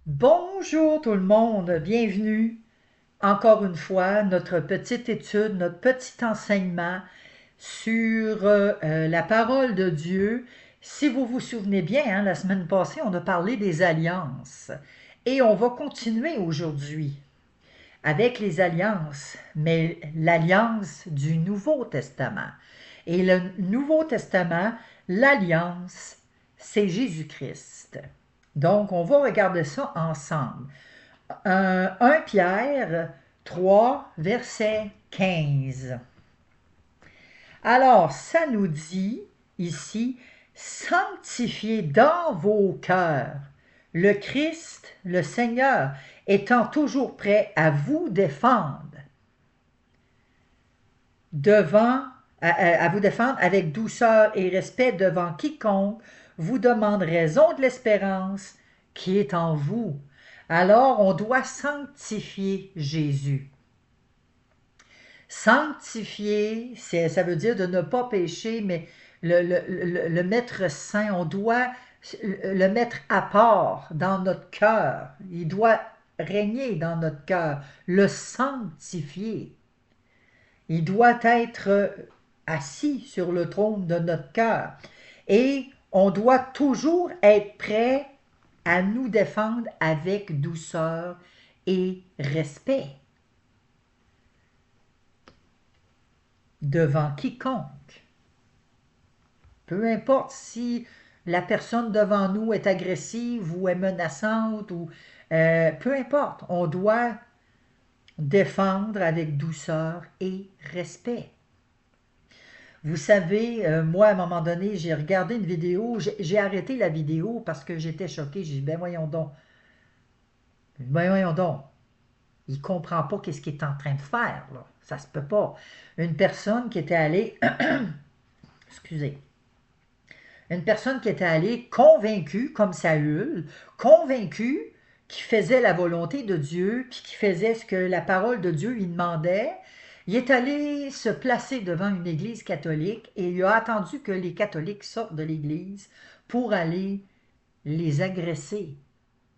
Bonjour tout le monde, bienvenue encore une fois notre petite étude, notre petit enseignement sur la parole de Dieu. Si vous vous souvenez bien, hein, la semaine passée, on a parlé des alliances et on va continuer aujourd'hui avec les alliances, mais l'alliance du Nouveau Testament. Et le Nouveau Testament, l'alliance, c'est Jésus-Christ. Donc, on va regarder ça ensemble. 1 Pierre 3, verset 15. Alors, ça nous dit ici, sanctifiez dans vos cœurs le Christ, le Seigneur, étant toujours prêt à vous défendre devant à vous défendre avec douceur et respect devant quiconque vous demande raison de l'espérance qui est en vous. Alors, on doit sanctifier Jésus. Sanctifier, ça veut dire de ne pas pécher, mais le mettre saint, on doit le mettre à part dans notre cœur. Il doit régner dans notre cœur, le sanctifier. Il doit être assis sur le trône de notre cœur. Et on doit toujours être prêt à nous défendre avec douceur et respect devant quiconque. Peu importe si la personne devant nous est agressive ou est menaçante, ou peu importe, on doit défendre avec douceur et respect. Vous savez, moi, à un moment donné, j'ai regardé une vidéo, j'ai arrêté la vidéo parce que j'étais choqué. J'ai dit, ben voyons donc, il ne comprend pas qu'est-ce qu'il est en train de faire, là. Ça se peut pas. Une personne qui était allée, excusez, une personne qui était allée convaincue, comme Saül, convaincue qui faisait la volonté de Dieu, puis qui faisait ce que la parole de Dieu lui demandait. Il est allé se placer devant une église catholique et il a attendu que les catholiques sortent de l'église pour aller les agresser.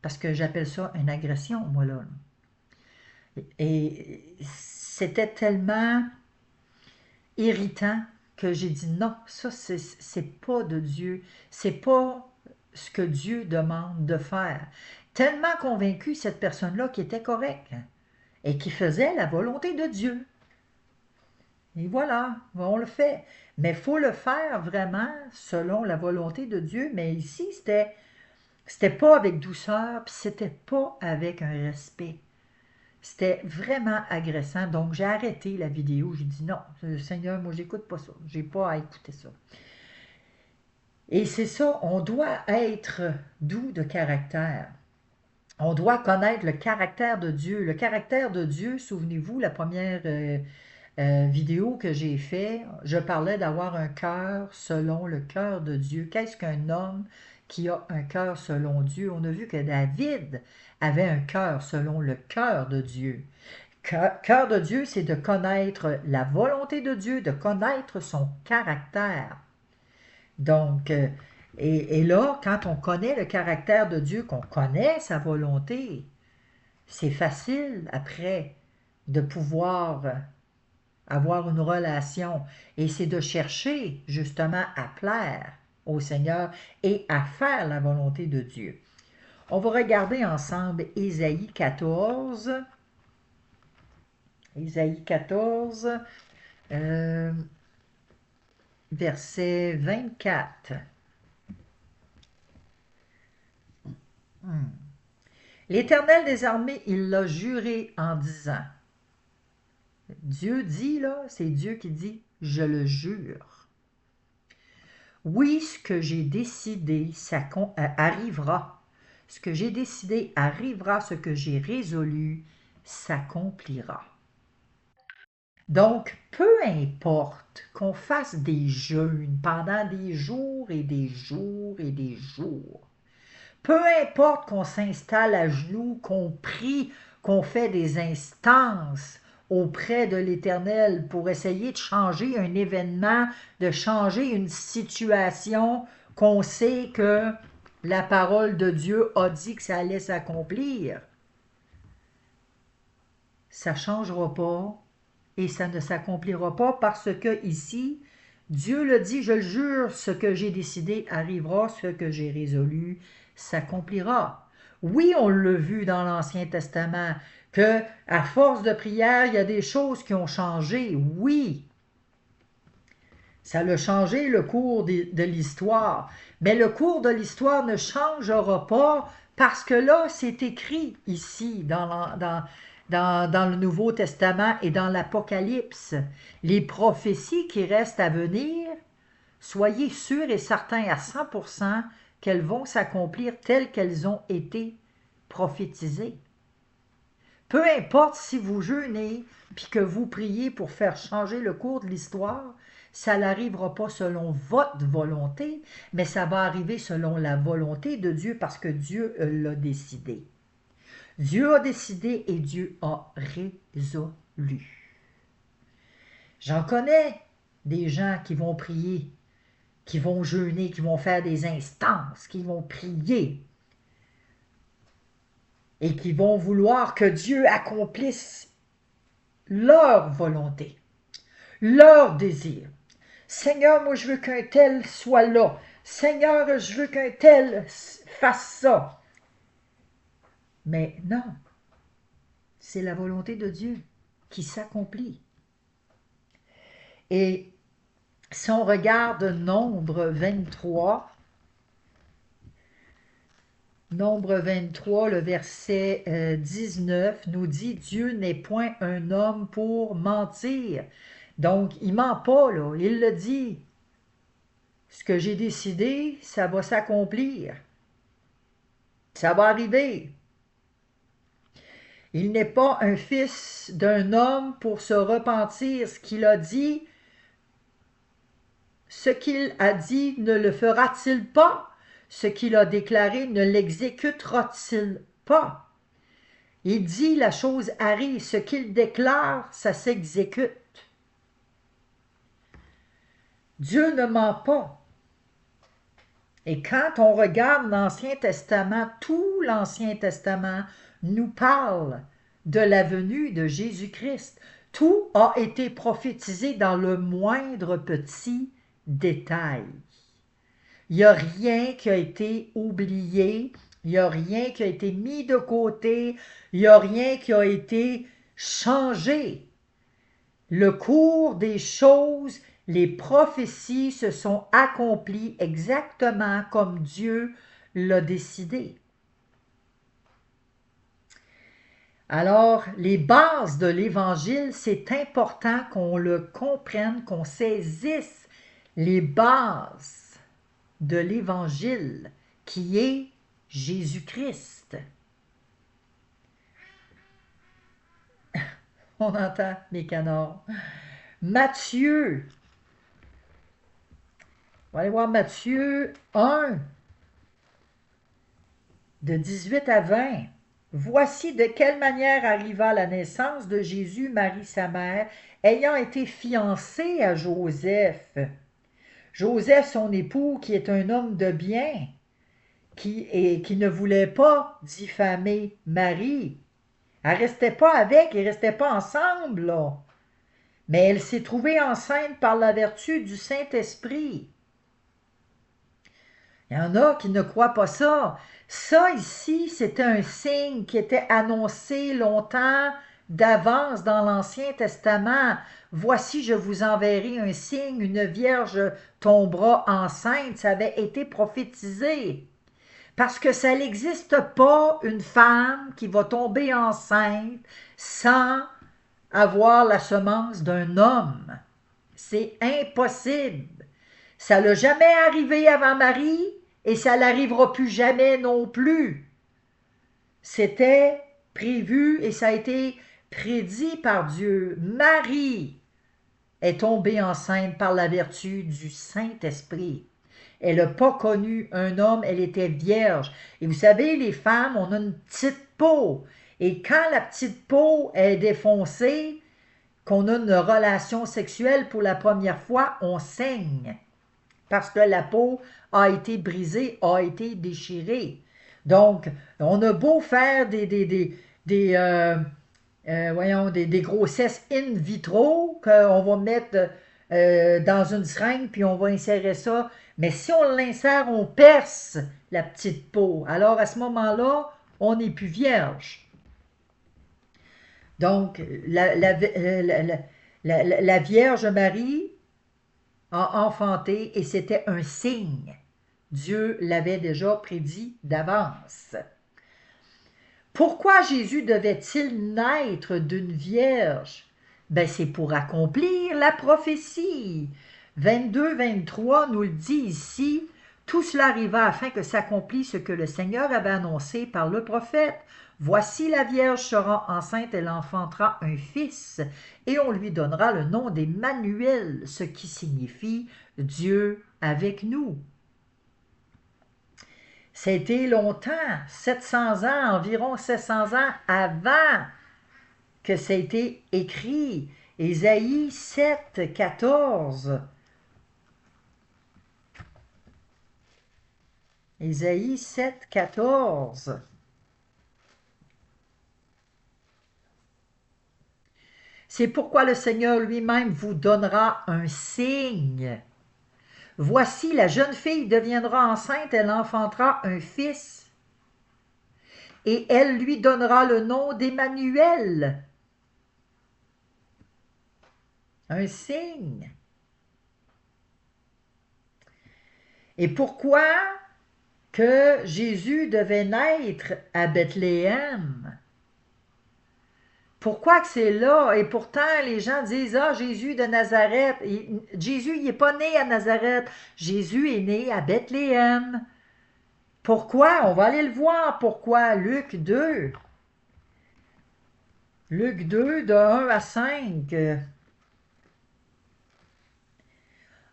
Parce que j'appelle ça une agression, moi, là. Et c'était tellement irritant que j'ai dit non, ça, c'est pas de Dieu. C'est pas ce que Dieu demande de faire. Tellement convaincu, cette personne-là, qui était correcte, hein, et qui faisait la volonté de Dieu. Et voilà, on le fait. Mais il faut le faire vraiment selon la volonté de Dieu. Mais ici, c'était pas avec douceur, puis c'était pas avec un respect. C'était vraiment agressant. Donc, j'ai arrêté la vidéo. J'ai dit non, Seigneur, moi, j'écoute pas ça. J'ai pas à écouter ça. Et c'est ça, on doit être doux de caractère. On doit connaître le caractère de Dieu. Le caractère de Dieu, souvenez-vous, la première vidéo que j'ai fait, je parlais d'avoir un cœur selon le cœur de Dieu. Qu'est-ce qu'un homme qui a un cœur selon Dieu? On a vu que David avait un cœur selon le cœur de Dieu. Cœur de Dieu, c'est de connaître la volonté de Dieu, de connaître son caractère. Donc, et là, quand on connaît le caractère de Dieu, qu'on connaît sa volonté, c'est facile après de pouvoir avoir une relation. Et c'est de chercher justement à plaire au Seigneur et à faire la volonté de Dieu. On va regarder ensemble Ésaïe 14. Ésaïe 14, euh, verset 24. L'Éternel des armées, il l'a juré en disant, Dieu dit là, c'est Dieu qui dit, je le jure. Oui, ce que j'ai décidé, ça arrivera. Ce que j'ai décidé arrivera, ce que j'ai résolu s'accomplira. Donc, peu importe qu'on fasse des jeûnes pendant des jours et des jours et des jours, peu importe qu'on s'installe à genoux, qu'on prie, qu'on fait des instances auprès de l'Éternel pour essayer de changer un événement, de changer une situation qu'on sait que la parole de Dieu a dit que ça allait s'accomplir, ça ne changera pas et ça ne s'accomplira pas parce que ici, Dieu le dit, je le jure, ce que j'ai décidé arrivera, ce que j'ai résolu s'accomplira. Oui, on l'a vu dans l'Ancien Testament, que à force de prière, il y a des choses qui ont changé. Oui, ça a changé le cours de l'histoire. Mais le cours de l'histoire ne changera pas parce que là, c'est écrit ici dans le Nouveau Testament et dans l'Apocalypse. Les prophéties qui restent à venir, soyez sûrs et certains à 100% qu'elles vont s'accomplir telles qu'elles ont été prophétisées. Peu importe si vous jeûnez puis que vous priez pour faire changer le cours de l'histoire, ça n'arrivera pas selon votre volonté, mais ça va arriver selon la volonté de Dieu parce que Dieu l'a décidé. Dieu a décidé et Dieu a résolu. J'en connais des gens qui vont prier, qui vont jeûner, qui vont faire des instances, qui vont prier et qui vont vouloir que Dieu accomplisse leur volonté, leur désir. Seigneur, moi je veux qu'un tel soit là. Seigneur, je veux qu'un tel fasse ça. Mais non, c'est la volonté de Dieu qui s'accomplit. Et si on regarde Nombre 23, le verset 19 nous dit « Dieu n'est point un homme pour mentir ». Donc, il ne ment pas, là. Il le dit. Ce que j'ai décidé, ça va s'accomplir. Ça va arriver. Il n'est pas un fils d'un homme pour se repentir. Ce qu'il a dit ne le fera-t-il pas? Ce qu'il a déclaré ne l'exécutera-t-il pas? Il dit, la chose arrive. Ce qu'il déclare, ça s'exécute. Dieu ne ment pas. Et quand on regarde l'Ancien Testament, tout l'Ancien Testament nous parle de la venue de Jésus-Christ. Tout a été prophétisé dans le moindre petit détail. Il n'y a rien qui a été oublié, il n'y a rien qui a été mis de côté, il n'y a rien qui a été changé. Le cours des choses, les prophéties se sont accomplies exactement comme Dieu l'a décidé. Alors, les bases de l'Évangile, c'est important qu'on le comprenne, qu'on saisisse les bases de l'Évangile, qui est Jésus-Christ. On entend mes canards. Matthieu. On va aller voir Matthieu 1, de 18 à 20. Voici de quelle manière arriva la naissance de Jésus, Marie sa mère, ayant été fiancée à Joseph. Joseph, son époux, qui est un homme de bien, qui ne voulait pas diffamer Marie. Elle ne restait pas avec, ils ne restaient pas ensemble, là. Mais elle s'est trouvée enceinte par la vertu du Saint-Esprit. Il y en a qui ne croient pas ça. Ça ici, c'était un signe qui était annoncé longtemps d'avance dans l'Ancien Testament. Voici, je vous enverrai un signe, une vierge tombera enceinte. Ça avait été prophétisé. Parce que ça n'existe pas une femme qui va tomber enceinte sans avoir la semence d'un homme. C'est impossible. Ça n'a jamais arrivé avant Marie et ça n'arrivera plus jamais non plus. C'était prévu et ça a été prédit par Dieu. Marie est tombée enceinte par la vertu du Saint-Esprit. Elle n'a pas connu un homme, elle était vierge. Et vous savez, les femmes, on a une petite peau. Et quand la petite peau est défoncée, qu'on a une relation sexuelle pour la première fois, on saigne. parce que la peau a été brisée, a été déchirée. Donc, on a beau faire des grossesses in vitro qu'on va mettre dans une seringue, puis on va insérer ça. Mais si on l'insère, on perce la petite peau. Alors, à ce moment-là, on n'est plus vierge. Donc, la Vierge Marie a enfanté et c'était un signe. Dieu l'avait déjà prédit d'avance. Pourquoi Jésus devait-il naître d'une vierge? Ben, c'est pour accomplir la prophétie. 22-23 nous le dit ici. Tout cela arriva afin que s'accomplisse ce que le Seigneur avait annoncé par le prophète. Voici la Vierge sera enceinte, elle enfantera un fils, et on lui donnera le nom d'Emmanuel, ce qui signifie Dieu avec nous. C'était longtemps, 700 ans, environ 700 ans avant que ça a été écrit. Ésaïe 7, 14. Ésaïe 7, 14. C'est pourquoi le Seigneur lui-même vous donnera un signe. Voici, la jeune fille deviendra enceinte, elle enfantera un fils, et elle lui donnera le nom d'Emmanuel. Un signe. Et pourquoi que Jésus devait naître à Bethléem? Pourquoi que c'est là? Et pourtant, les gens disent, ah, Jésus de Nazareth. Jésus, il n'est pas né à Nazareth. Jésus est né à Bethléem. Pourquoi? On va aller le voir. Pourquoi? Luc 2. Luc 2, de 1 à 5.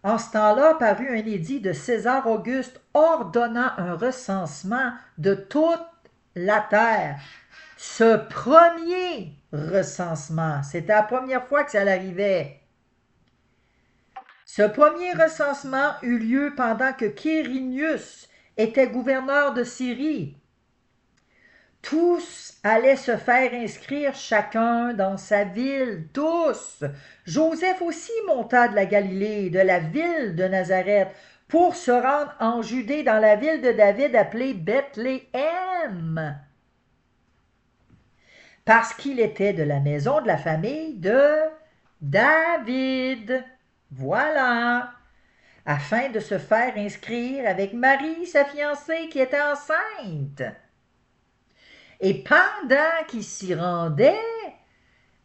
En ce temps-là parut un édit de César Auguste ordonnant un recensement de toute la terre. Ce premier recensement, c'était la première fois que ça arrivait. Ce premier recensement eut lieu pendant que Quirinius était gouverneur de Syrie. Tous allaient se faire inscrire chacun dans sa ville, tous. Joseph aussi monta de la Galilée, de la ville de Nazareth, pour se rendre en Judée dans la ville de David appelée Bethléem, parce qu'il était de la maison de la famille de David. Voilà, afin de se faire inscrire avec Marie, sa fiancée, qui était enceinte. Et pendant qu'il s'y rendait,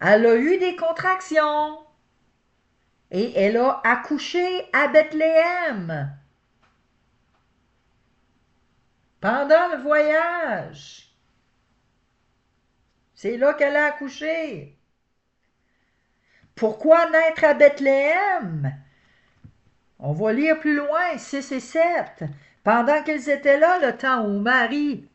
elle a eu des contractions. Et elle a accouché à Bethléem. Pendant le voyage. C'est là qu'elle a accouché. Pourquoi naître à Bethléem? On va lire plus loin, 6 et 7. Pendant qu'ils étaient là, le temps où Marie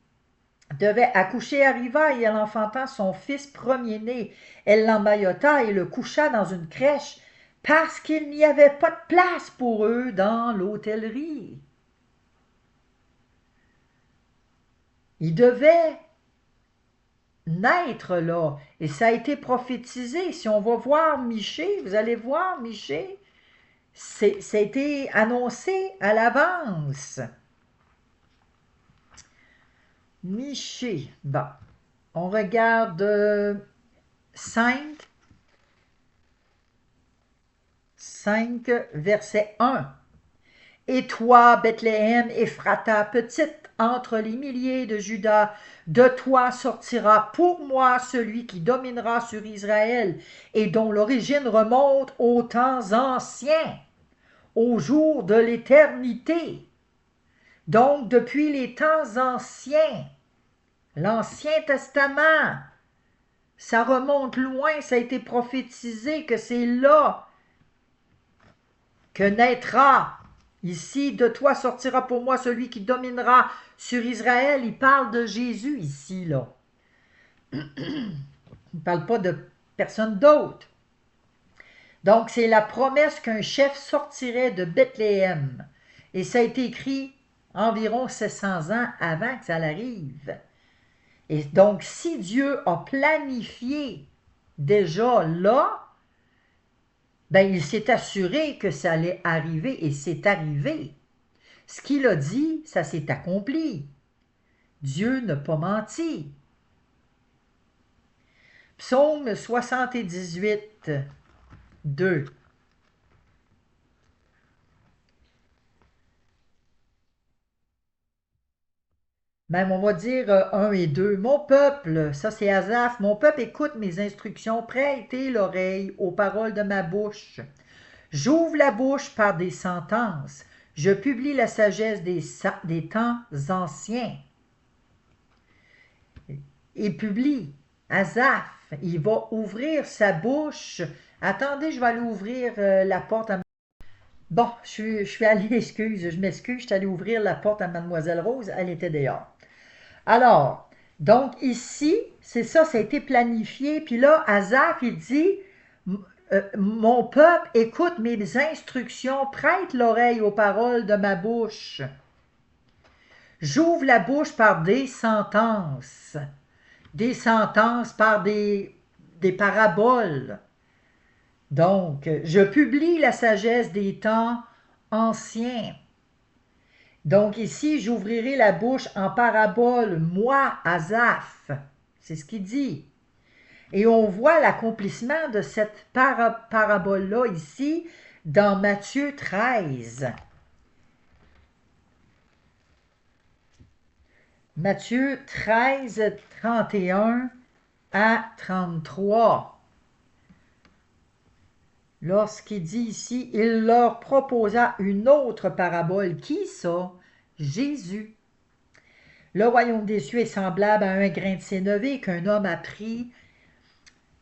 devait accoucher arriva et elle enfanta son fils premier-né. Elle l'emmaillota et le coucha dans une crèche parce qu'il n'y avait pas de place pour eux dans l'hôtellerie. Il devait naître là et ça a été prophétisé. Si on va voir Michée, vous allez voir Michée, ça a été annoncé à l'avance. Michée, bon, on regarde 5, verset 1. Et toi, Bethléem, Ephrata, petite entre les milliers de Juda, de toi sortira pour moi celui qui dominera sur Israël et dont l'origine remonte aux temps anciens, au jour de l'éternité. Donc, depuis les temps anciens, l'Ancien Testament, ça remonte loin, ça a été prophétisé que c'est là que naîtra. Ici, de toi sortira pour moi celui qui dominera sur Israël. Il parle de Jésus ici, là. Il ne parle pas de personne d'autre. Donc, c'est la promesse qu'un chef sortirait de Bethléem. Et ça a été écrit environ 700 ans avant que ça arrive. Et donc, si Dieu a planifié déjà là, ben il s'est assuré que ça allait arriver et c'est arrivé. Ce qu'il a dit, ça s'est accompli. Dieu n'a pas menti. Psaume 78, 2. Même on va dire 1 et 2. Mon peuple, ça c'est Asaph, mon peuple écoute mes instructions, prêtez l'oreille aux paroles de ma bouche. J'ouvre la bouche par des sentences, je publie la sagesse des temps anciens. Il publie, Asaph, il va ouvrir sa bouche. Attendez, je vais aller ouvrir la porte à... Bon, je suis allée, je m'excuse, je suis allée ouvrir la porte à Mademoiselle Rose, elle était dehors. Alors, donc ici, c'est ça, ça a été planifié. Puis là, Asaph, il dit, mon peuple écoute mes instructions, prête l'oreille aux paroles de ma bouche. J'ouvre la bouche par des sentences par des paraboles. Donc, je publie la sagesse des temps anciens. Donc ici, j'ouvrirai la bouche en parabole, moi, Asaph. C'est ce qu'il dit. Et on voit l'accomplissement de cette parabole-là ici dans Matthieu 13. Matthieu 13, 31 à 33. Lorsqu'il dit ici, il leur proposa une autre parabole. Qui ça? Jésus. Le royaume des cieux est semblable à un grain de sénévé qu'un homme a pris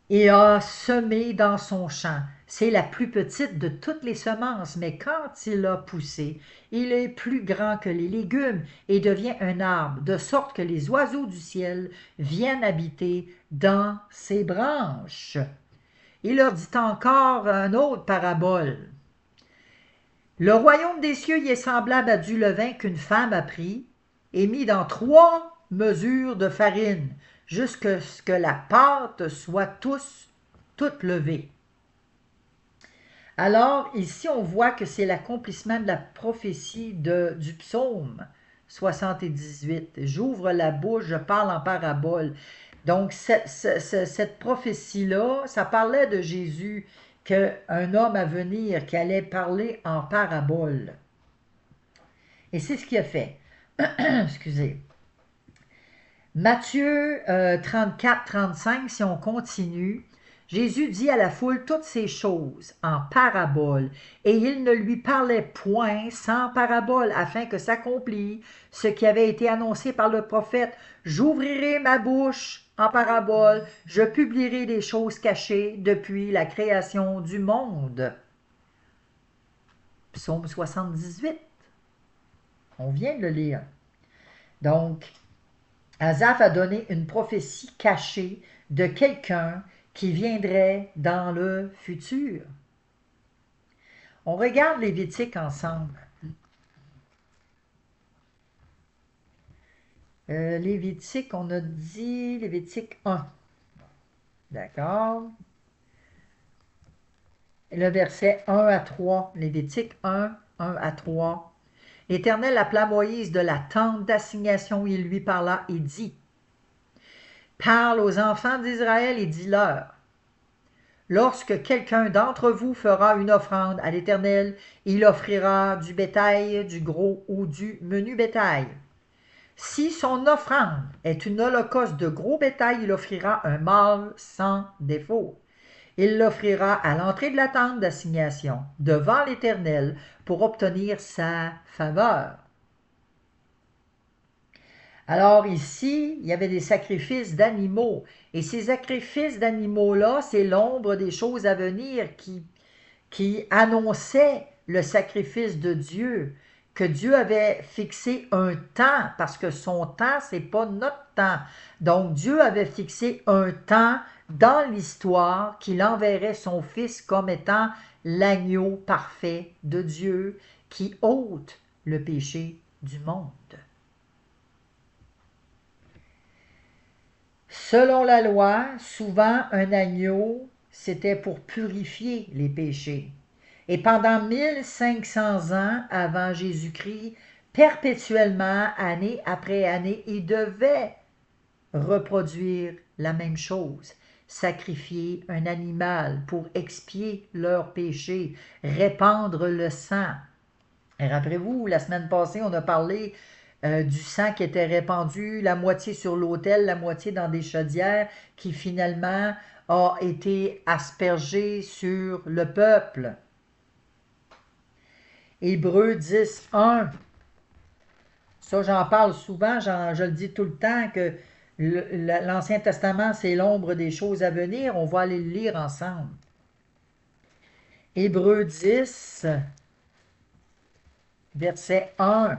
et a semé dans son champ. C'est la plus petite de toutes les semences, mais quand il a poussé, il est plus grand que les légumes et devient un arbre, de sorte que les oiseaux du ciel viennent habiter dans ses branches. Il leur dit encore une autre parabole. Le royaume des cieux y est semblable à du levain qu'une femme a pris et mis dans 3 mesures de farine, jusqu'à ce que la pâte soit toute levée. Alors, ici, on voit que c'est l'accomplissement de la prophétie du psaume 78. J'ouvre la bouche, je parle en parabole. Donc, cette prophétie-là, ça parlait de Jésus, qu'un homme à venir qui allait parler en parabole. Et c'est ce qu'il a fait. Excusez. Matthieu 34, 35, si on continue, Jésus dit à la foule toutes ces choses en parabole, et il ne lui parlait point sans parabole, afin que s'accomplisse ce qui avait été annoncé par le prophète. J'ouvrirai ma bouche en parabole, je publierai des choses cachées depuis la création du monde. Psaume 78. On vient de le lire. Donc, Asaph a donné une prophétie cachée de quelqu'un qui viendrait dans le futur. On regarde Lévitique ensemble. Lévitique, on a dit Lévitique 1. D'accord. Le verset 1 à 3. Lévitique 1, 1 à 3. L'Éternel appela Moïse de la tente d'assignation, il lui parla et dit, « Parle aux enfants d'Israël et dis-leur, lorsque quelqu'un d'entre vous fera une offrande à l'Éternel, il offrira du bétail, du gros ou du menu bétail. Si son offrande est une holocauste de gros bétail, il offrira un mâle sans défaut. Il l'offrira à l'entrée de la tente d'assignation, devant l'Éternel, pour obtenir sa faveur. » Alors ici, il y avait des sacrifices d'animaux. Et ces sacrifices d'animaux-là, c'est l'ombre des choses à venir qui annonçait le sacrifice de Dieu, que Dieu avait fixé un temps, parce que son temps, c'est pas notre temps. Donc Dieu avait fixé un temps dans l'histoire qu'il enverrait son Fils comme étant l'agneau parfait de Dieu qui ôte le péché du monde. Selon la loi, souvent un agneau, c'était pour purifier les péchés. Et pendant 1500 ans avant Jésus-Christ, perpétuellement, année après année, ils devaient reproduire la même chose, sacrifier un animal pour expier leurs péchés, répandre le sang. Et rappelez-vous, la semaine passée, on a parlé du sang qui était répandu, la moitié sur l'autel, la moitié dans des chaudières, qui finalement a été aspergé sur le peuple. Hébreux 10, 1. Ça, j'en parle souvent, je le dis tout le temps, que l'Ancien Testament, c'est l'ombre des choses à venir. On va aller le lire ensemble. Hébreux 10, verset 1.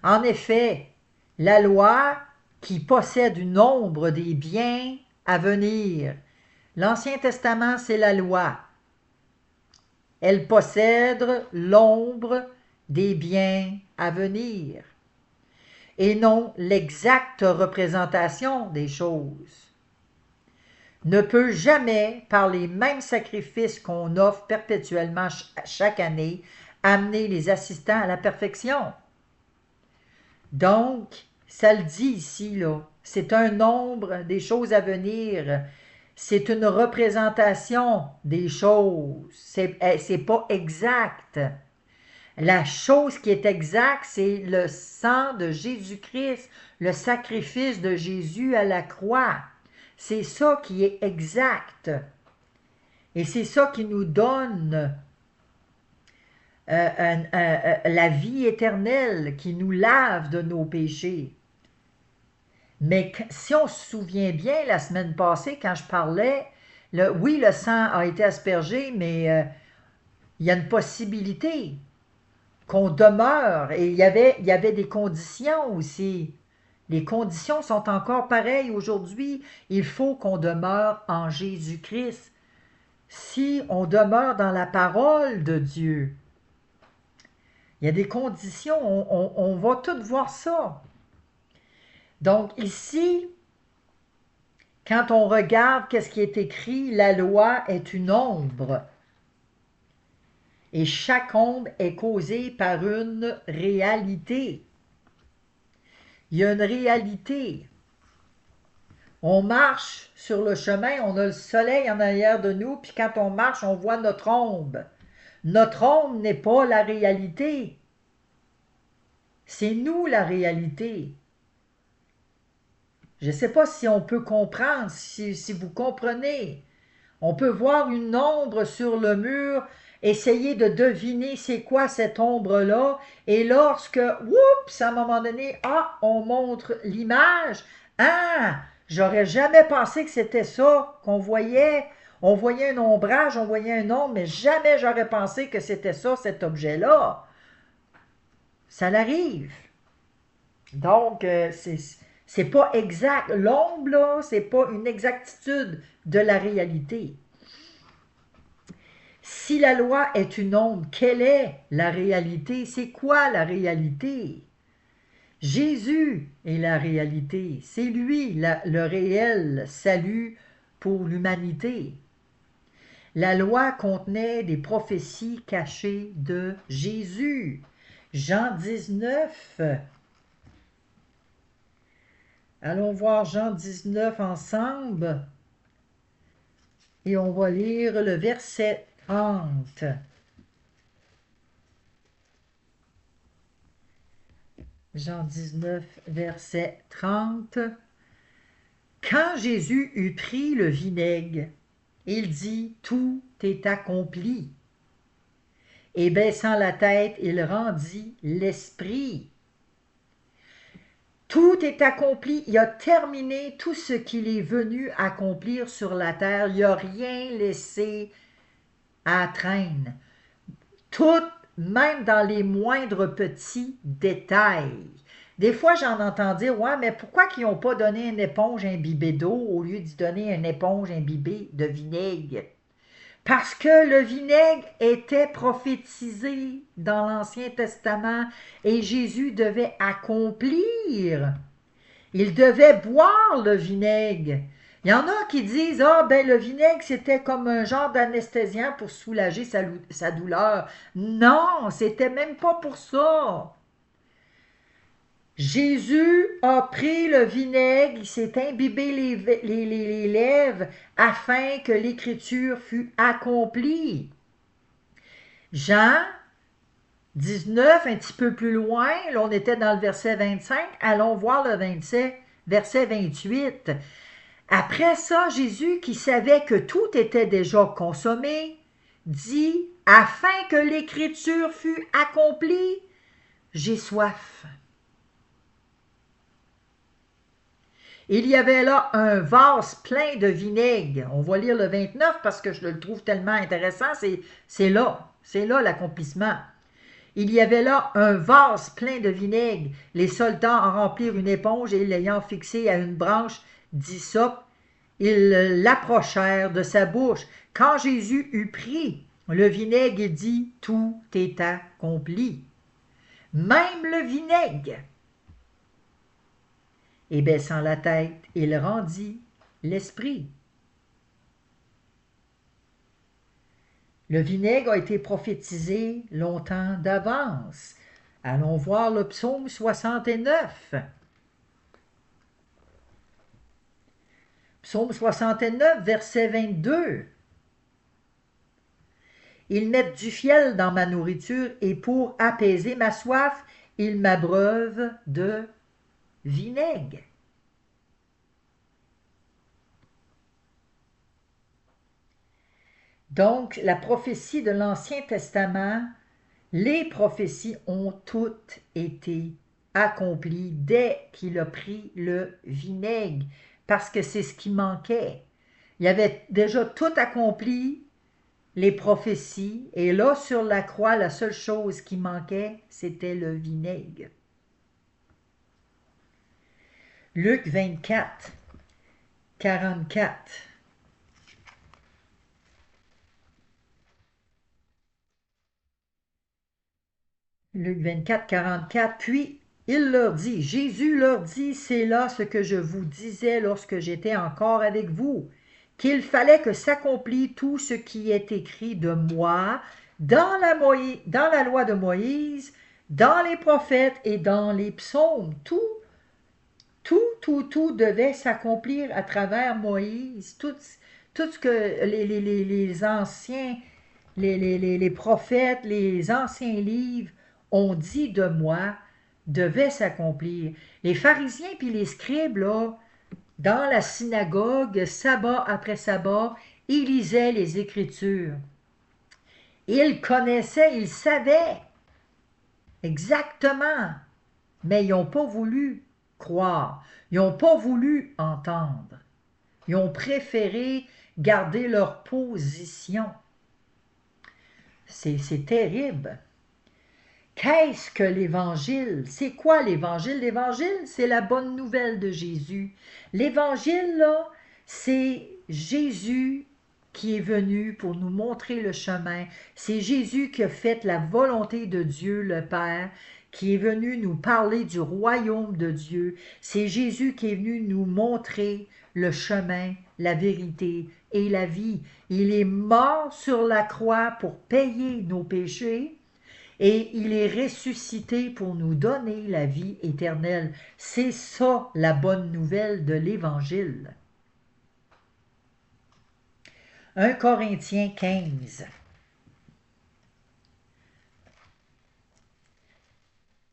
En effet, la loi qui possède une ombre des biens à venir. L'Ancien Testament, c'est la loi. Elle possède l'ombre des biens à venir et non l'exacte représentation des choses. Ne peut jamais, par les mêmes sacrifices qu'on offre perpétuellement chaque année, amener les assistants à la perfection. Donc, ça le dit ici, là, c'est un nombre des choses à venir, c'est une représentation des choses, c'est pas exact. La chose qui est exacte, c'est le sang de Jésus-Christ, le sacrifice de Jésus à la croix. C'est ça qui est exact. Et c'est ça qui nous donne la vie éternelle, qui nous lave de nos péchés. Mais si on se souvient bien, la semaine passée, quand je parlais, oui, le sang a été aspergé, mais il y a une possibilité qu'on demeure. Et il y avait des conditions aussi. Les conditions sont encore pareilles aujourd'hui. Il faut qu'on demeure en Jésus-Christ. Si on demeure dans la parole de Dieu, il y a des conditions, on va tout voir ça. Donc ici, quand on regarde qu'est-ce qui est écrit, la loi est une ombre. Et chaque ombre est causée par une réalité. Il y a une réalité. On marche sur le chemin, on a le soleil en arrière de nous, puis quand on marche, on voit notre ombre. Notre ombre n'est pas la réalité. C'est nous la réalité. Je ne sais pas si on peut comprendre, si vous comprenez. On peut voir une ombre sur le mur, essayer de deviner c'est quoi cette ombre-là, et lorsque, oups, à un moment donné, on montre l'image, j'aurais jamais pensé que c'était ça qu'on voyait. On voyait un ombrage, on voyait un ombre, mais jamais j'aurais pensé que c'était ça, cet objet-là. Ça l'arrive. Donc, c'est pas exact. L'ombre, là, c'est pas une exactitude de la réalité. Si la loi est une ombre, quelle est la réalité? C'est quoi la réalité? Jésus est la réalité. C'est lui le réel salut pour l'humanité. La loi contenait des prophéties cachées de Jésus. Jean 19. Allons voir Jean 19 ensemble. Et on va lire le verset 30. Jean 19, verset 30. Quand Jésus eut pris le vinaigre, il dit, tout est accompli. Et baissant la tête, il rendit l'esprit. Tout est accompli. Il a terminé tout ce qu'il est venu accomplir sur la terre. Il n'a rien laissé à traîne. Tout, même dans les moindres petits détails. Des fois, j'en entends dire, ouais, mais pourquoi ils n'ont pas donné une éponge imbibée d'eau au lieu d'y donner une éponge imbibée de vinaigre? Parce que le vinaigre était prophétisé dans l'Ancien Testament et Jésus devait accomplir. Il devait boire le vinaigre. Il y en a qui disent, ah ben le vinaigre c'était comme un genre d'anesthésiant pour soulager sa douleur. Non, c'était même pas pour ça. Jésus a pris le vinaigre, il s'est imbibé les lèvres afin que l'écriture fût accomplie. Jean 19, un petit peu plus loin, là on était dans le verset 25, allons voir le 27, verset 28. Après ça, Jésus, qui savait que tout était déjà consommé, dit, afin que l'écriture fût accomplie, j'ai soif. Il y avait là un vase plein de vinaigre. On va lire le 29 parce que je le trouve tellement intéressant. C'est là l'accomplissement. Il y avait là un vase plein de vinaigre. Les soldats en remplirent une éponge et l'ayant fixée à une branche d'hysope, ils l'approchèrent de sa bouche. Quand Jésus eut pris le vinaigre, il dit, tout est accompli. Même le vinaigre. Et baissant la tête, il rendit l'esprit. Le vinaigre a été prophétisé longtemps d'avance. Allons voir le psaume 69. Psaume 69, verset 22. Ils mettent du fiel dans ma nourriture et pour apaiser ma soif, ils m'abreuvent de vinaigre. Donc, la prophétie de l'Ancien Testament, les prophéties ont toutes été accomplies dès qu'il a pris le vinaigre, parce que c'est ce qui manquait. Il avait déjà tout accompli, les prophéties, et là, sur la croix, la seule chose qui manquait, c'était le vinaigre. Luc 24, 44. Luc 24, 44. Puis il leur dit, Jésus leur dit, c'est là ce que je vous disais lorsque j'étais encore avec vous, qu'il fallait que s'accomplît tout ce qui est écrit de moi dans la loi de Moïse, dans les prophètes et dans les psaumes. Tout devait s'accomplir à travers Moïse. Tout ce que les anciens, les prophètes, les anciens livres ont dit de moi devait s'accomplir. Les pharisiens puis les scribes, là, dans la synagogue, sabbat après sabbat, ils lisaient les Écritures. Ils connaissaient, ils savaient exactement, mais ils n'ont pas voulu croire. Ils n'ont pas voulu entendre. Ils ont préféré garder leur position. C'est terrible. Qu'est-ce que l'Évangile? C'est quoi l'Évangile? L'Évangile, c'est la bonne nouvelle de Jésus. L'Évangile, là, c'est Jésus qui est venu pour nous montrer le chemin. C'est Jésus qui a fait la volonté de Dieu le Père, qui est venu nous parler du royaume de Dieu. C'est Jésus qui est venu nous montrer le chemin, la vérité et la vie. Il est mort sur la croix pour payer nos péchés. Et il est ressuscité pour nous donner la vie éternelle. C'est ça la bonne nouvelle de l'Évangile. 1 Corinthiens 15.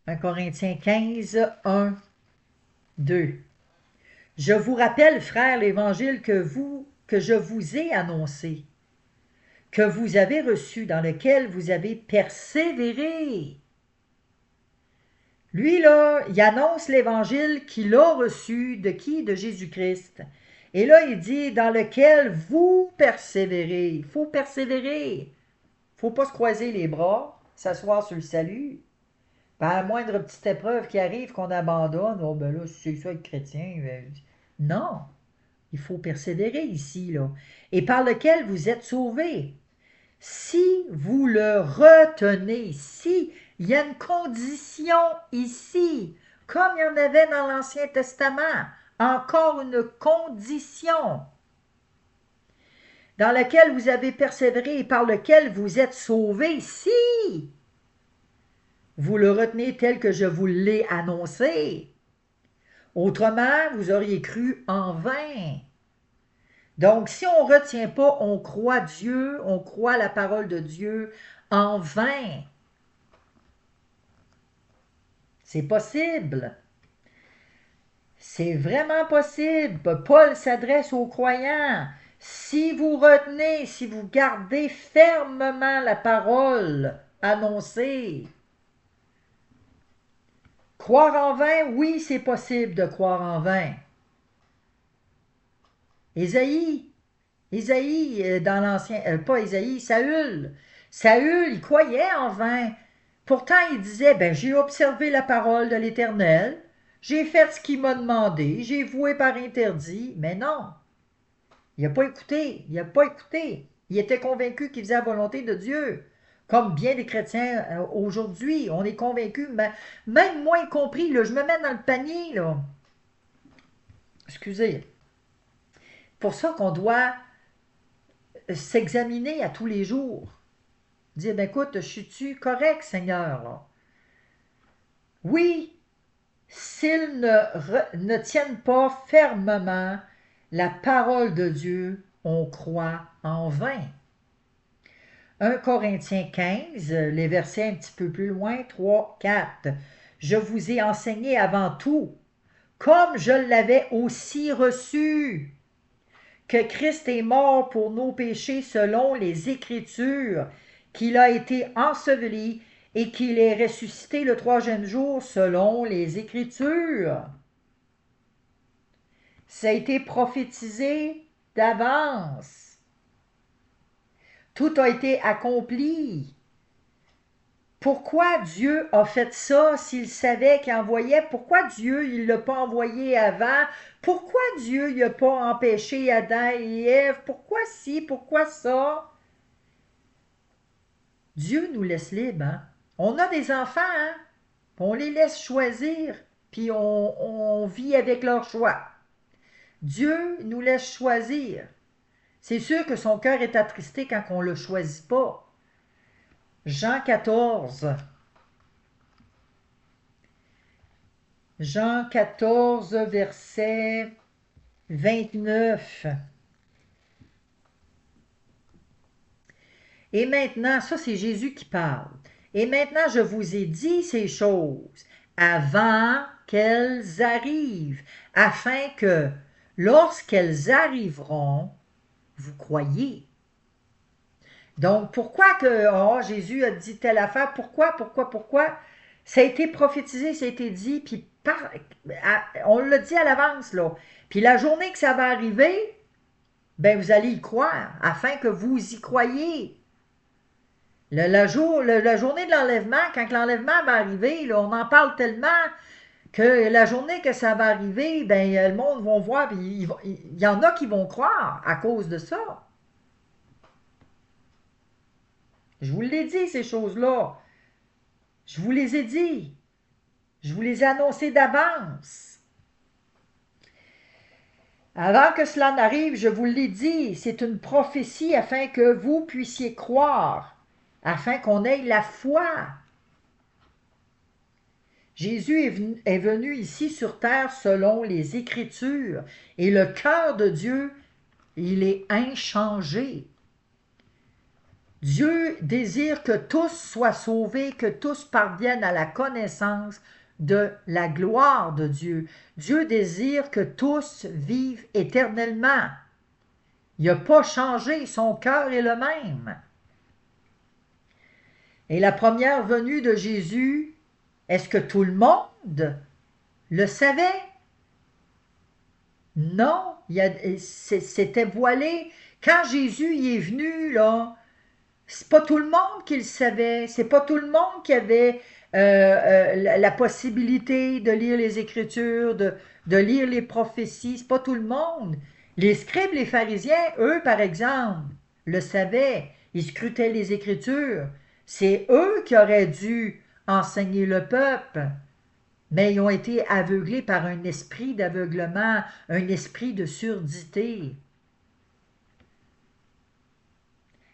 1 Corinthiens 15, 1, 2. Je vous rappelle, frères, l'Évangile que je vous ai annoncé, que vous avez reçu, dans lequel vous avez persévéré. Lui, là, il annonce l'Évangile qu'il a reçu de qui? De Jésus-Christ. Et là, il dit, dans lequel vous persévérez. Il faut persévérer. Il ne faut pas se croiser les bras, s'asseoir sur le salut. À la moindre petite épreuve qui arrive, qu'on abandonne, oh ben là, c'est ça être chrétien. Non, il faut persévérer ici, là. Et par lequel vous êtes sauvés. Si vous le retenez, si, il y a une condition ici, comme il y en avait dans l'Ancien Testament, encore une condition dans laquelle vous avez persévéré et par lequel vous êtes sauvés, si vous le retenez tel que je vous l'ai annoncé. Autrement, vous auriez cru en vain. Donc, si on ne retient pas, on croit Dieu, on croit la parole de Dieu en vain. C'est possible. C'est vraiment possible. Paul s'adresse aux croyants. Si vous retenez, si vous gardez fermement la parole annoncée, croire en vain, oui, c'est possible de croire en vain. Ésaïe, dans l'ancien, pas Ésaïe, Saül. Saül, il croyait en vain. Pourtant, il disait, ben, j'ai observé la parole de l'Éternel, j'ai fait ce qu'il m'a demandé, j'ai voué par interdit, mais non. Il n'a pas écouté, il n'a pas écouté. Il était convaincu qu'il faisait la volonté de Dieu. Comme bien des chrétiens aujourd'hui, on est convaincu, même moi y compris, là, je me mets dans le panier, là. Excusez. Pour ça qu'on doit s'examiner à tous les jours. Dire, ben écoute, je suis-tu correct, Seigneur? Là? Oui, s'ils ne tiennent pas fermement la parole de Dieu, on croit en vain. 1 Corinthiens 15, les versets un petit peu plus loin, 3, 4. Je vous ai enseigné avant tout, comme je l'avais aussi reçu, que Christ est mort pour nos péchés selon les Écritures, qu'il a été enseveli et qu'il est ressuscité le troisième jour selon les Écritures. Ça a été prophétisé d'avance. Tout a été accompli. Pourquoi Dieu a fait ça s'il savait qu'il envoyait? Pourquoi Dieu ne l'a pas envoyé avant? Pourquoi Dieu n'a pas empêché Adam et Ève? Pourquoi ci? Pourquoi ça? Dieu nous laisse libres. Hein? On a des enfants, hein? On les laisse choisir, puis on vit avec leur choix. Dieu nous laisse choisir. C'est sûr que son cœur est attristé quand on ne le choisit pas. Jean 14. Jean 14, verset 29. Et maintenant, ça c'est Jésus qui parle. Et maintenant, je vous ai dit ces choses avant qu'elles arrivent, afin que, lorsqu'elles arriveront, vous croyez. Donc, pourquoi que Jésus a dit telle affaire? Pourquoi? Ça a été prophétisé, ça a été dit, puis on l'a dit à l'avance, là. Puis la journée que ça va arriver, ben vous allez y croire, afin que vous y croyiez. La journée de l'enlèvement, quand l'enlèvement va arriver, là, on en parle tellement que la journée que ça va arriver, ben le monde va voir, puis il y en a qui vont croire à cause de ça. Je vous l'ai dit, ces choses-là. Je vous les ai dit. Je vous les ai annoncées d'avance. Avant que cela n'arrive, je vous l'ai dit, c'est une prophétie afin que vous puissiez croire, afin qu'on ait la foi. Jésus est venu ici sur terre selon les Écritures, et le cœur de Dieu, il est inchangé. Dieu désire que tous soient sauvés, que tous parviennent à la connaissance de la gloire de Dieu. Dieu désire que tous vivent éternellement. Il n'a pas changé, son cœur est le même. Et la première venue de Jésus, est-ce que tout le monde le savait? Non, c'était voilé. Quand Jésus y est venu, là, c'est pas tout le monde qui le savait, c'est pas tout le monde qui avait la possibilité de lire les Écritures, de lire les prophéties, c'est pas tout le monde. Les scribes, les pharisiens, eux, par exemple, le savaient. Ils scrutaient les Écritures. C'est eux qui auraient dû enseigner le peuple. Mais ils ont été aveuglés par un esprit d'aveuglement, un esprit de surdité.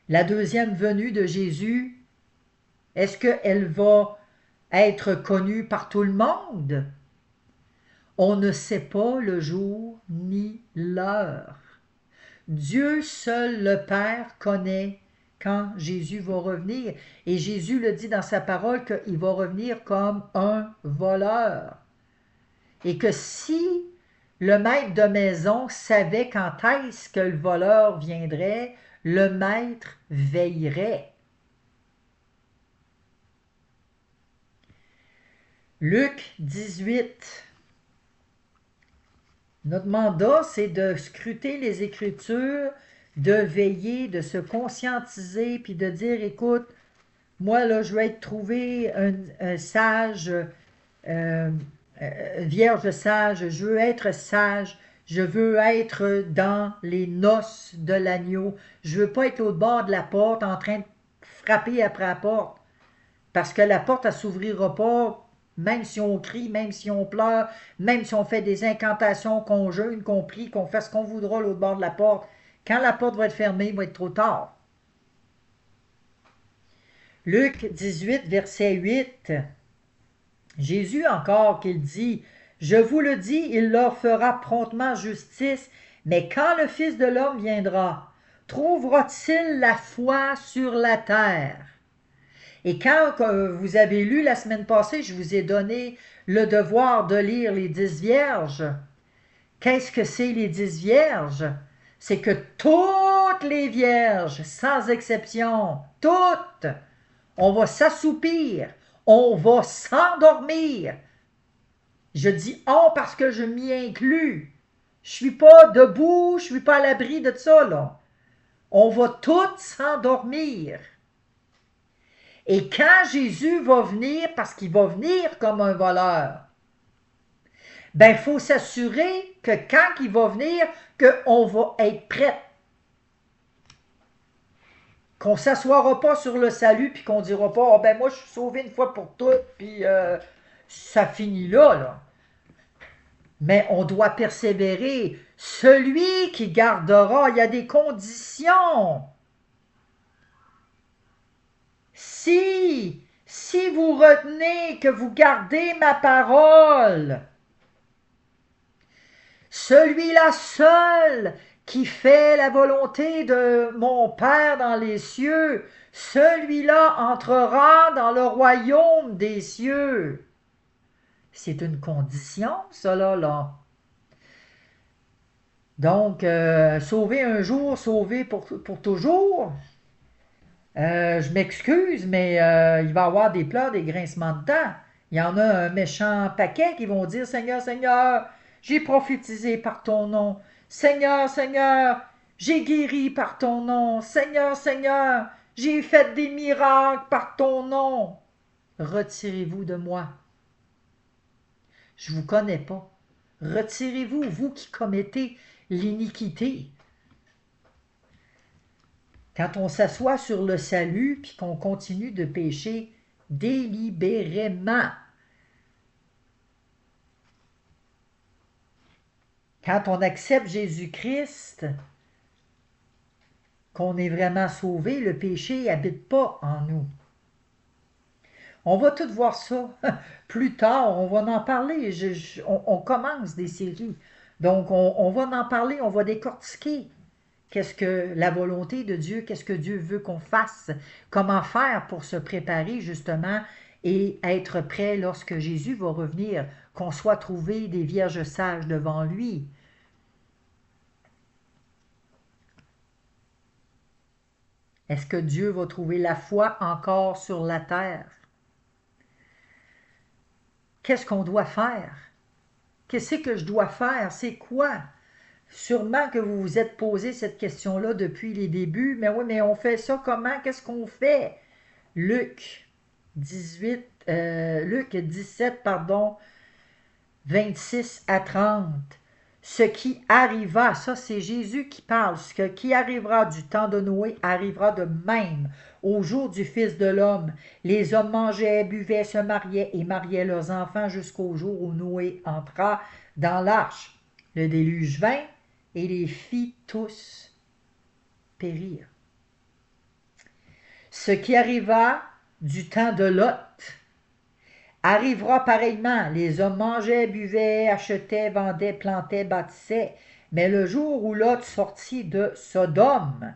La deuxième venue de Jésus, est-ce qu'elle va être connue par tout le monde? On ne sait pas le jour ni l'heure. Dieu seul le Père connaît quand Jésus va revenir. Et Jésus le dit dans sa parole qu'il va revenir comme un voleur. Et que si le maître de maison savait quand est-ce que le voleur viendrait, le maître veillerait. Luc 18. Notre mandat, c'est de scruter les Écritures, de veiller, de se conscientiser, puis de dire, écoute, moi, là, je veux être trouvé un sage, vierge sage, je veux être sage, je veux être dans les noces de l'agneau, je veux pas être au bord de la porte en train de frapper après la porte, parce que la porte, elle s'ouvrira pas, même si on crie, même si on pleure, même si on fait des incantations, qu'on jeûne, qu'on prie, qu'on fasse ce qu'on voudra l'autre bord de la porte. Quand la porte va être fermée, il va être trop tard. Luc 18, verset 8. Jésus encore qu'il dit, « Je vous le dis, il leur fera promptement justice, mais quand le Fils de l'homme viendra, trouvera-t-il la foi sur la terre? » Et quand vous avez lu la semaine passée, je vous ai donné le devoir de lire les 10 vierges. Qu'est-ce que c'est les 10 vierges? C'est que toutes les vierges, sans exception, toutes, on va s'assoupir, on va s'endormir. Je dis on parce que je m'y inclus. Je suis pas debout, je suis pas à l'abri de ça, là. On va toutes s'endormir. Et quand Jésus va venir, parce qu'il va venir comme un voleur, ben il faut s'assurer que quand il va venir, qu'on va être prêt. Qu'on ne s'assoira pas sur le salut, puis qu'on ne dira pas, oh, ben moi je suis sauvé une fois pour toutes, puis ça finit là, là. Mais on doit persévérer. Celui qui gardera, il y a des conditions. Si vous retenez que vous gardez ma parole, celui-là seul qui fait la volonté de mon Père dans les cieux, celui-là entrera dans le royaume des cieux. C'est une condition, cela, là. Donc, sauver un jour, sauver pour toujours. Je m'excuse, mais il va y avoir des pleurs, des grincements de dents. Il y en a un méchant paquet qui vont dire, Seigneur, Seigneur, j'ai prophétisé par ton nom. Seigneur, Seigneur, j'ai guéri par ton nom. Seigneur, Seigneur, j'ai fait des miracles par ton nom. Retirez-vous de moi. Je ne vous connais pas. Retirez-vous, vous qui commettez l'iniquité. Quand on s'assoit sur le salut puis qu'on continue de pécher délibérément, quand on accepte Jésus-Christ, qu'on est vraiment sauvé, le péché n'habite pas en nous. On va tout voir ça plus tard, on va en parler. On commence des séries. Donc, on va en parler, on va décortiquer. Qu'est-ce que la volonté de Dieu, qu'est-ce que Dieu veut qu'on fasse, comment faire pour se préparer justement et être prêt lorsque Jésus va revenir, qu'on soit trouvé des vierges sages devant lui. Est-ce que Dieu va trouver la foi encore sur la terre? Qu'est-ce qu'on doit faire? Qu'est-ce que je dois faire? C'est quoi? Sûrement que vous vous êtes posé cette question-là depuis les débuts, mais oui, mais on fait ça comment? Qu'est-ce qu'on fait? Luc 17, 26 à 30. Ce qui arriva, ça c'est Jésus qui parle, ce qui arrivera du temps de Noé arrivera de même au jour du Fils de l'homme. Les hommes mangeaient, buvaient, se mariaient et mariaient leurs enfants jusqu'au jour où Noé entra dans l'arche. Le déluge vint et les fit tous périr. Ce qui arriva du temps de Lot arrivera pareillement. Les hommes mangeaient, buvaient, achetaient, vendaient, plantaient, bâtissaient. Mais le jour où Lot sortit de Sodome,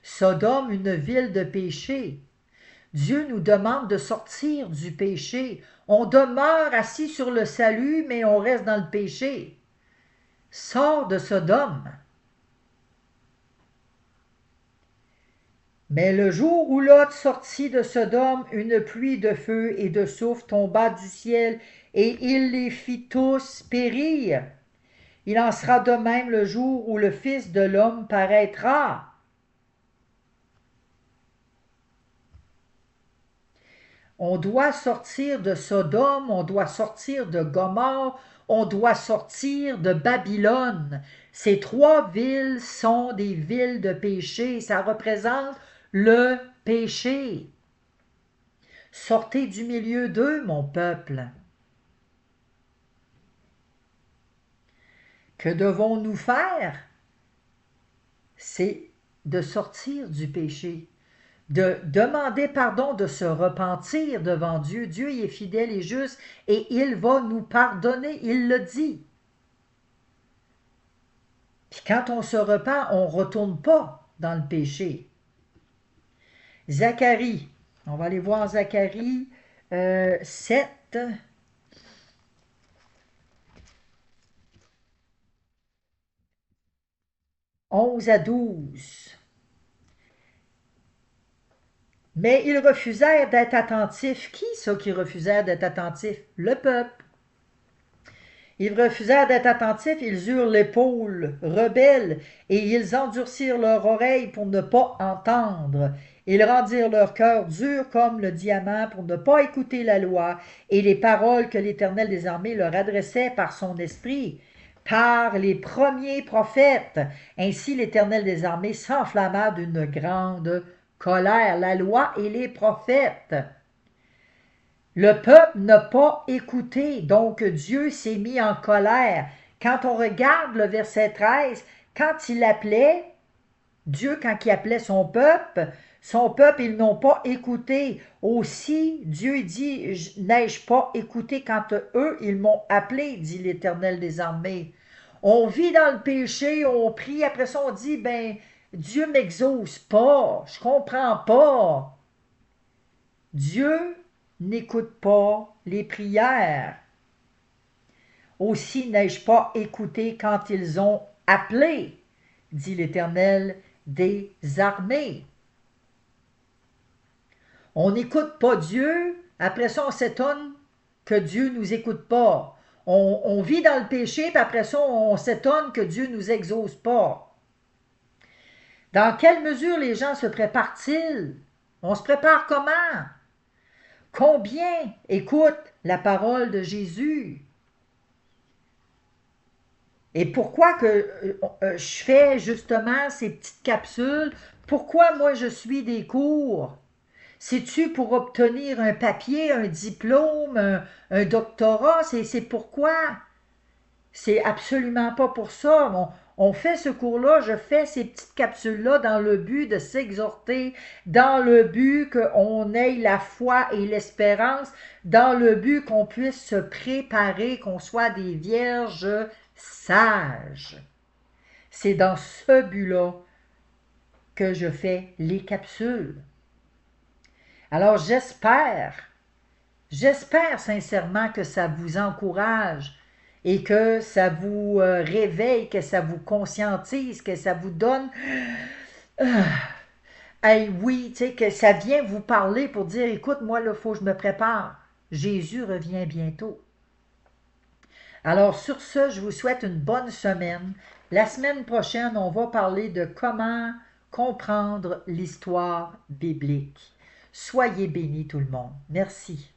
Sodome, une ville de péché, Dieu nous demande de sortir du péché. On demeure assis sur le salut, mais on reste dans le péché. Sors de Sodome. Mais le jour où Lot sortit de Sodome, une pluie de feu et de soufre tomba du ciel, et il les fit tous périr. Il en sera de même le jour où le Fils de l'homme paraîtra. On doit sortir de Sodome, on doit sortir de Gomorrhe, on doit sortir de Babylone. Ces trois villes sont des villes de péché, ça représente le péché. Sortez du milieu d'eux, mon peuple. Que devons-nous faire? C'est de sortir du péché, de demander pardon, de se repentir devant Dieu. Dieu y est fidèle et juste et il va nous pardonner, il le dit. Puis quand on se repent, on ne retourne pas dans le péché. Zacharie, on va aller voir Zacharie 7. 11 à 12. Mais ils refusèrent d'être attentifs. Qui ça qui refusèrent d'être attentifs? Le peuple. Ils refusèrent d'être attentifs, ils eurent l'épaule rebelle, et ils endurcirent leurs oreilles pour ne pas entendre. Ils rendirent leur cœur dur comme le diamant pour ne pas écouter la loi et les paroles que l'Éternel des armées leur adressait par son esprit, par les premiers prophètes. Ainsi l'Éternel des armées s'enflamma d'une grande colère, la loi et les prophètes. Le peuple n'a pas écouté, donc Dieu s'est mis en colère. Quand on regarde le verset 13, quand il appelait, Dieu, quand il appelait son peuple, ils n'ont pas écouté. Aussi, Dieu dit, n'ai-je pas écouté quand eux, ils m'ont appelé, dit l'Éternel des armées. On vit dans le péché, on prie, après ça on dit, ben, Dieu m'exauce pas, je comprends pas. Dieu n'écoute pas les prières. Aussi n'ai-je pas écouté quand ils ont appelé, dit l'Éternel des armées. On n'écoute pas Dieu, après ça on s'étonne que Dieu ne nous écoute pas. On vit dans le péché, puis après ça on s'étonne que Dieu ne nous exauce pas. Dans quelle mesure les gens se préparent-ils? On se prépare comment? Combien écoutent la parole de Jésus? Et pourquoi que je fais justement ces petites capsules? Pourquoi moi je suis des cours? C'est-tu pour obtenir un papier, un diplôme, un doctorat? C'est pourquoi? C'est absolument pas pour ça. On fait ce cours-là, je fais ces petites capsules-là dans le but de s'exhorter, dans le but qu'on ait la foi et l'espérance, dans le but qu'on puisse se préparer, qu'on soit des vierges sages. C'est dans ce but-là que je fais les capsules. Alors j'espère sincèrement que ça vous encourage et que ça vous réveille, que ça vous conscientise, que ça vous donne... hey, oui, tu sais, que ça vient vous parler pour dire, écoute, moi, là, il faut que je me prépare. Jésus revient bientôt. Alors, sur ce, je vous souhaite une bonne semaine. La semaine prochaine, on va parler de comment comprendre l'histoire biblique. Soyez bénis tout le monde. Merci.